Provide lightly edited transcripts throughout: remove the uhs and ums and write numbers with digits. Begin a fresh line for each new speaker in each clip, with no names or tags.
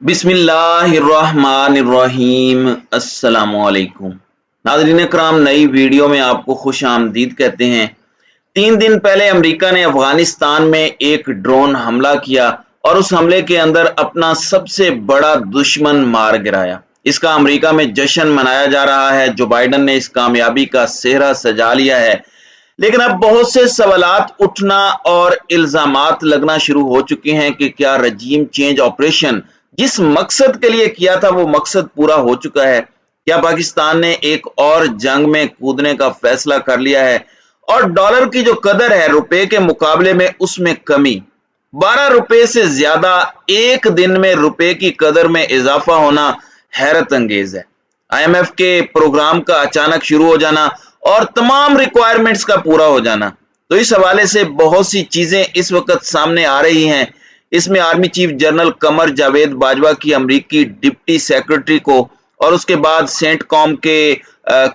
बिस्मिल्लाहिर्रहमानिर्रहीम। अस्सलामुअलैकुम नाज़रीन कराम, नई वीडियो में आपको खुश आमदीद कहते हैं। 3 दिन पहले अमेरिका ने अफगानिस्तान में एक ड्रोन हमला किया और उस हमले के अंदर अपना सबसे बड़ा दुश्मन मार गिराया। इसका अमेरिका में जश्न मनाया जा रहा है। जो बाइडन ने इस कामयाबी का सेहरा सजा लिया है, लेकिन अब बहुत से सवालात उठना और इल्जामात लगना शुरू हो चुके हैं कि क्या रजीम चेंज ऑपरेशन जिस मकसद के लिए किया था वो मकसद पूरा हो चुका है। क्या पाकिस्तान ने एक और जंग में कूदने का फैसला कर लिया है और डॉलर की जो कदर है रुपए के मुकाबले में उसमें कमी, 12 रुपए से ज्यादा एक दिन में रुपए की कदर में इजाफा होना हैरत अंगेज है। IMF के प्रोग्राम का अचानक शुरू हो जाना और तमाम रिक्वायरमेंट्स का पूरा हो जाना, तो इस हवाले से बहुत सी चीजें इस वक्त सामने आ रही हैं। इसमें army chief general Qamar Javed Bajwa की अमरीकी डिप्टी सेक्रेटरी को और उसके बाद सेंट कॉम के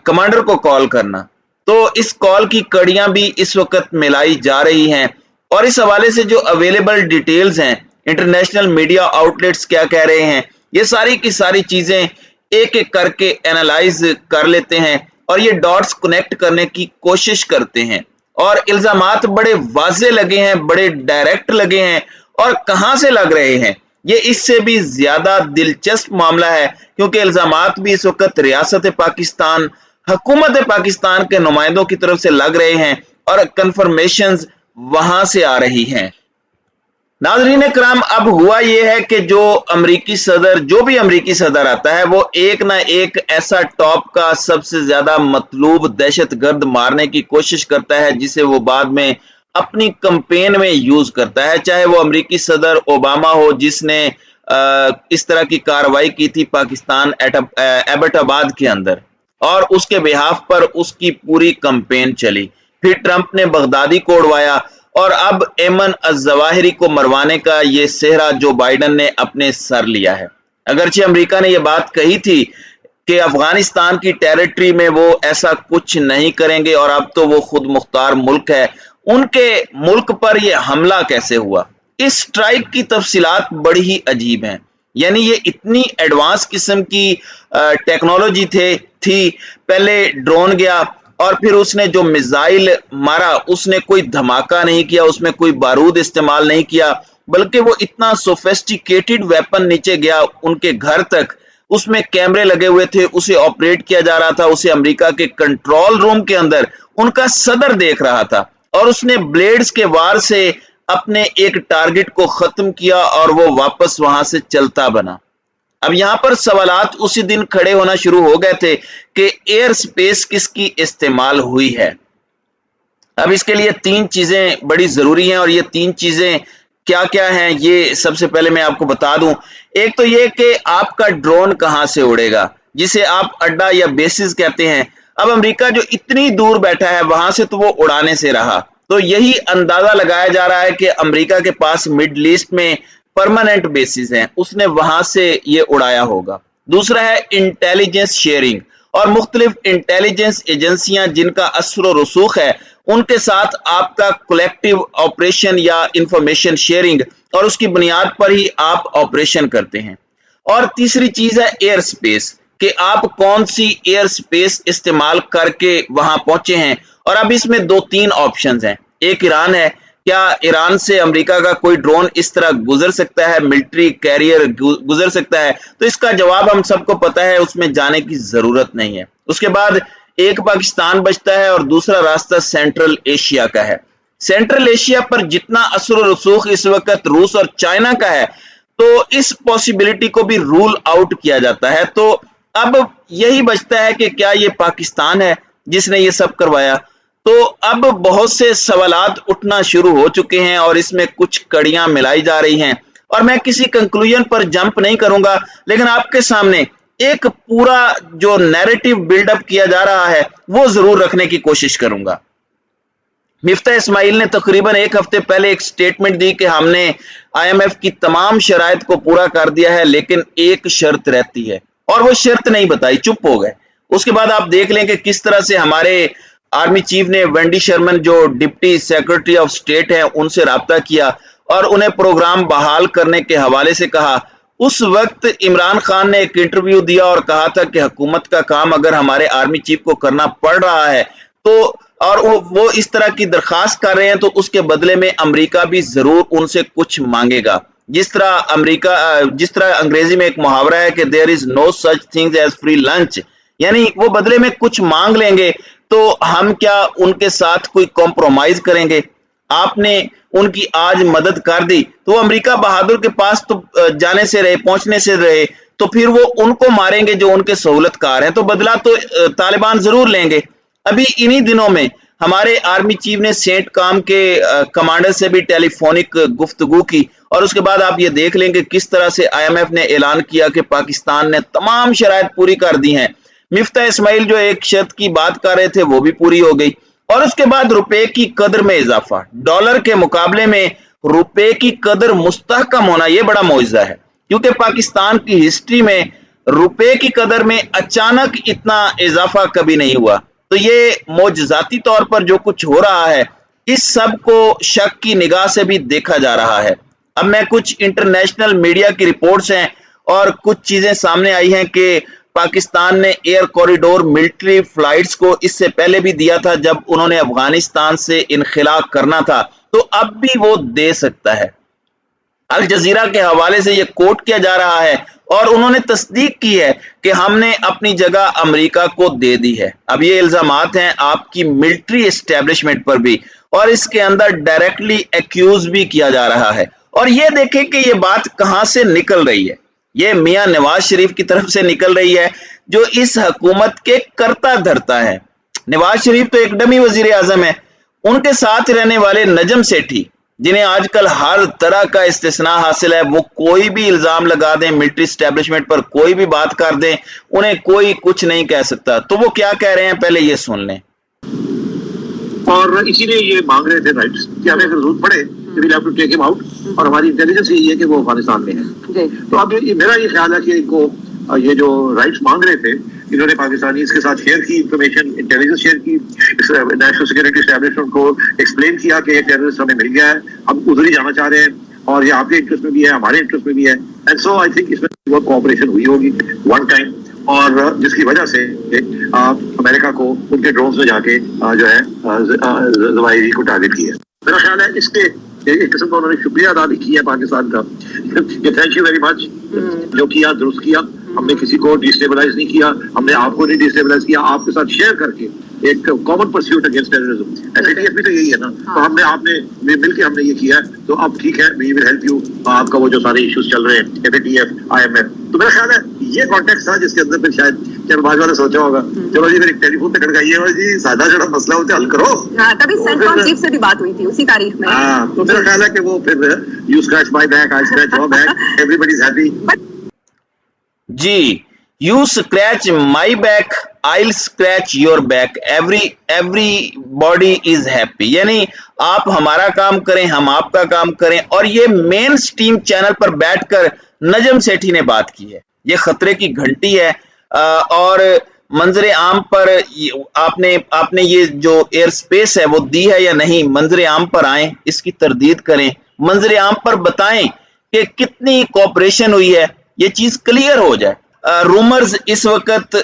कमांडर को कॉल करना, तो इस कॉल की कड़ियां भी इस वक्त मिलाई जा रही हैं। और इस हवाले से जो अवेलेबल डिटेल्स हैं, इंटरनेशनल मीडिया आउटलेट्स क्या कह रहे हैं, ये सारी की सारी चीजें एक एक करके एनालाइज कर लेते हैं और ये डॉट्स कनेक्ट करने की कोशिश करते हैं। और इल्जामात बड़े वाजे लगे हैं, बड़े डायरेक्ट लगे हैं और कहां से लग रहे हैं, ये इससे भी ज्यादा दिलचस्प मामला है, क्योंकि इल्जामात भी इस वक्त रियासत पाकिस्तान, हुकूमत पाकिस्तान के नुमाइंदों की तरफ से लग रहे हैं और कंफर्मेशंस वहां से आ रही हैं। नाज़रीन कराम, अब हुआ यह है कि जो भी अमरीकी सदर आता है वो एक ना एक ऐसा टॉप का सबसे ज्यादा मतलूब दहशतगर्द मारने की कोशिश करता है जिसे वो बाद में अपनी कैंपेन में यूज करता है। चाहे वो अमरीकी सदर ओबामा हो जिसने इस तरह की कार्रवाई की थी पाकिस्तान एबटाबाद के अंदर और उसके बिहाफ पर उसकी पूरी कैंपेन चली। फिर ट्रंप ने बगदादी को उड़वाया और अब एमन अज़वाहिरी को मरवाने का ये सेहरा जो बाइडन ने अपने सर लिया है। अगरचे अमेरिका ने यह बात कही थी कि अफगानिस्तान की टेरिटरी में वो ऐसा कुछ नहीं करेंगे और अब तो वो खुद मुख्तार मुल्क है, उनके मुल्क पर यह हमला कैसे हुआ? इस स्ट्राइक की तफसीलात बड़ी ही अजीब हैं। यानी ये इतनी एडवांस किस्म की टेक्नोलॉजी थी। पहले ड्रोन गया और फिर उसने जो मिसाइल मारा उसने कोई धमाका नहीं किया, उसमें कोई बारूद इस्तेमाल नहीं किया, बल्कि वो इतना सोफिस्टिकेटेड वेपन नीचे गया उनके घर तक। उसमें कैमरे लगे हुए थे, उसे ऑपरेट किया जा रहा था, उसे अमेरिका के कंट्रोल रूम के अंदर उनका सदर देख रहा था और उसने ब्लेड्स के वार से अपने एक टारगेट को खत्म किया और वो वापस वहां से चलता बना। अब यहां पर सवालात उसी दिन खड़े होना शुरू हो गए थे कि एयर स्पेस किसकी इस्तेमाल हुई है। अब इसके लिए 3 चीजें बड़ी जरूरी हैं और ये 3 चीजें क्या क्या हैं ये सबसे पहले मैं आपको बता दूं। एक तो ये कि आपका ड्रोन कहां से उड़ेगा, जिसे आप अड्डा या बेसिस कहते हैं। अब अमेरिका जो इतनी दूर बैठा है वहां से तो वो उड़ाने से रहा, तो यही अंदाजा लगाया जा रहा है कि अमेरिका के पास मिडल ईस्ट में परमानेंट बेसिस हैं, उसने वहां से ये उड़ाया होगा। दूसरा है इंटेलिजेंस शेयरिंग, और मुख्तलिफ इंटेलिजेंस एजेंसियां जिनका असर रसूख है उनके साथ आपका कलेक्टिव ऑपरेशन या इंफॉर्मेशन शेयरिंग, और उसकी बुनियाद पर ही आप ऑपरेशन करते हैं। और तीसरी चीज है एयर स्पेस, कि आप कौन सी एयर स्पेस इस्तेमाल करके वहां पहुंचे हैं। और अब इसमें 2-3 ऑप्शंस हैं। एक ईरान है, क्या ईरान से अमेरिका का कोई ड्रोन इस तरह गुजर सकता है, मिलिट्री कैरियर गुजर सकता है? तो इसका जवाब हम सबको पता है, उसमें जाने की जरूरत नहीं है। उसके बाद एक पाकिस्तान बचता है और दूसरा रास्ता सेंट्रल एशिया का है। सेंट्रल एशिया पर जितना असर रसूख इस वक्त रूस और चाइना का है, तो इस पॉसिबिलिटी को भी रूल आउट किया जाता है। तो अब यही बचता है कि क्या ये पाकिस्तान है जिसने ये सब करवाया। तो अब बहुत से सवालात उठना शुरू हो चुके हैं और इसमें कुछ कड़ियां मिलाई जा रही हैं और मैं किसी कंक्लूजन पर जंप नहीं करूंगा, लेकिन आपके सामने एक पूरा जो नैरेटिव बिल्डअप किया जा रहा है वो जरूर रखने की कोशिश करूंगा। मिफ्ता इस्माइल ने तकरीबन 1 हफ्ते पहले एक स्टेटमेंट दी कि हमने IMF की तमाम शराइत को पूरा कर दिया है, लेकिन एक शर्त रहती है, और वो शर्त नहीं बताई, चुप हो गए। उसके बाद आप देख लें कि किस तरह से हमारे आर्मी चीफ ने वेंडी शर्मन जो डिप्टी सेक्रेटरी ऑफ स्टेट है उनसे राब्ता किया और उन्हें प्रोग्राम बहाल करने के हवाले से कहा। उस वक्त इमरान खान ने एक इंटरव्यू दिया और कहा था कि हुकूमत का काम अगर हमारे आर्मी चीफ को करना पड़ रहा है तो, और वो इस तरह की दरखास्त कर रहे हैं, तो उसके बदले में अमेरिका भी जरूर उनसे कुछ मांगेगा। जिस तरह अंग्रेजी में एक मुहावरा है कि there is no such things as free lunch, यानी वो बदले में कुछ मांग लेंगे, तो हम क्या उनके साथ कोई कॉम्प्रोमाइज करेंगे? आपने उनकी आज मदद कर दी तो वो अमेरिका बहादुर के पास तो जाने से रहे, पहुंचने से रहे, तो फिर वो उनको मारेंगे जो उनके सहूलतकार हैं, तो बदला तो तालिबान जरूर लेंगे। अभी इन्हीं दिनों में हमारे आर्मी चीफ ने सेंट काम के कमांडर से भी टेलीफोनिक गुफ्तगू की, और उसके बाद आप ये देख लेंगे किस तरह से IMF ने ऐलान किया कि पाकिस्तान ने तमाम शराइत पूरी कर दी हैं। मिफ्ता इस्माइल जो एक शर्त की बात कर रहे थे वो भी पूरी हो गई, और उसके बाद रुपए की कदर में इजाफा, डॉलर के मुकाबले में रुपए की कदर मुस्तहकम होना, यह बड़ा मौजज़ा है, क्योंकि पाकिस्तान की हिस्ट्री में रुपए की कदर में अचानक इतना इजाफा कभी नहीं हुआ। तो ये मौजज़ाती तौर पर जो कुछ हो रहा है, इस सब को शक की निगाह से भी देखा जा रहा है। अब मैं कुछ इंटरनेशनल मीडिया की रिपोर्ट्स हैं और कुछ चीजें सामने आई हैं कि पाकिस्तान ने एयर कॉरिडोर मिलिट्री फ्लाइट्स को इससे पहले भी दिया था जब उन्होंने अफगानिस्तान से इनखिला करना था, तो अब भी वो दे सकता है। अल जजीरा के हवाले से ये कोट किया जा रहा है और उन्होंने तस्दीक की है कि हमने अपनी जगह अमेरिका को दे दी है। अब ये इल्जामात हैं आपकी मिलिट्री एस्टेब्लिशमेंट पर भी, और इसके अंदर डायरेक्टली एक्यूज भी किया जा रहा है। और ये देखें कि ये बात कहां से निकल रही है, ये मियां नवाज शरीफ की तरफ से निकल रही है, जो इस हुकूमत के करता धरता है। नवाज शरीफ तो एक डमी वजीर आजम है, उनके साथ रहने वाले नजम सेठी, जिन्हें आजकल हर तरह का इस्तिस्ना हासिल है, वो कोई भी इल्जाम लगा दें मिलिट्री एस्टेब्लिशमेंट पर, कोई भी बात कर दें, उन्हें कोई कुछ नहीं कह सकता। तो वो क्या कह रहे हैं, पहले ये सुन लें।
और इसीलिए ये मांग रहे थे राइट्स कि हमें अगर जरूरत पड़े तो we have to take him out, और हमारी इंटेलिजेंस यही है कि वो अफगानिस्तान में है। तो अब मेरा ये ख्याल है कि इनको ये जो राइट्स मांग रहे थे, इन्होंने पाकिस्तानी के साथ शेयर की, इंफॉर्मेशन इंटेलिजेंस शेयर की, नेशनल सिक्योरिटी एस्टेब्लिशमेंट को एक्सप्लेन किया कि ये टेररिस्ट हमें मिल गया है, हम उधर ही जाना चाह रहे हैं, और ये आपके इंटरेस्ट में भी है, हमारे इंटरेस्ट में भी है। एंड सो आई थिंक इसमें बहुत कोऑपरेशन हुई होगी वन टाइम, और जिसकी वजह से अमेरिका को उनके ड्रोन्स में जाके जो है ज़वाहिरी को टारगेट किया। मेरा ख्याल है इसके एक किस्म का उन्होंने शुक्रिया अदा भी किया पाकिस्तान का, ये थैंक यू वेरी मच, जो किया दुरुस्त किया, हमने किसी को डिस्टेबलाइज नहीं किया, हमने आपको नहीं डिस्टेबलाइज किया, आपके साथ शेयर करके एक common pursuit against terrorism. FATF भी तो यही है ना, तो हमने आपने मिलकर हमने ये किया, तो अब ठीक है, वी विल हेल्प यू, आपका वो जो सारे इश्यूज चल रहे हैं FATF IMF। तो मेरा ख्याल है ये कॉन्टेक्स्ट था जिसके अंदर फिर शायद बाजवा ने सोचा होगा चलो जी मेरे टेलीफोन पे खड़काइए और जी सादा जो मसला होता है हल करो।
तभी सेंट्रल चीफ से भी बात हुई थी उसी तारीख में।
तो मेरा ख्याल है कि वो फिर you scratch my back, I scratch your back, everybody is happy.
जी, you scratch my back, I'll scratch your back, everybody is happy, यानी आप हमारा काम करें, हम आपका काम करें। और ये मेन स्ट्रीम चैनल पर बैठकर नजम सेठी ने बात की है, ये खतरे की घंटी है। और मंजर आम पर आपने ये जो एयर स्पेस है वो दी है या नहीं, मंजर आम पर आए, इसकी तरदीद करें, मंजर आम पर बताएं कि कितनी कोऑपरेशन हुई है, ये चीज क्लियर हो जाए। रूमर्स इस वक्त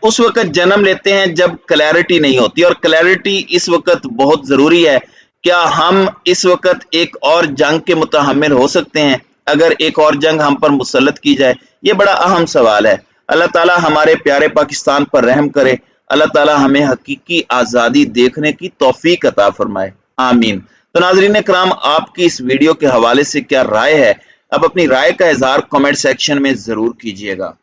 उस वक्त जन्म लेते हैं जब क्लैरिटी नहीं होती, और क्लैरिटी इस वक्त बहुत जरूरी है। क्या हम इस वक्त एक और जंग के मुतहम्मिल हो सकते हैं अगर एक और जंग हम पर मुसल्लत की जाए? ये बड़ा अहम सवाल है। अल्लाह ताला हमारे प्यारे पाकिस्तान पर रहम करे, अल्लाह ताला हमें हकीकी आज़ादी देखने की तौफीक अता फरमाए, आमीन। तो नाज़रीन इकराम, आपकी इस वीडियो के हवाले से क्या राय है? अब अपनी राय का इजहार कमेंट सेक्शन में जरूर कीजिएगा।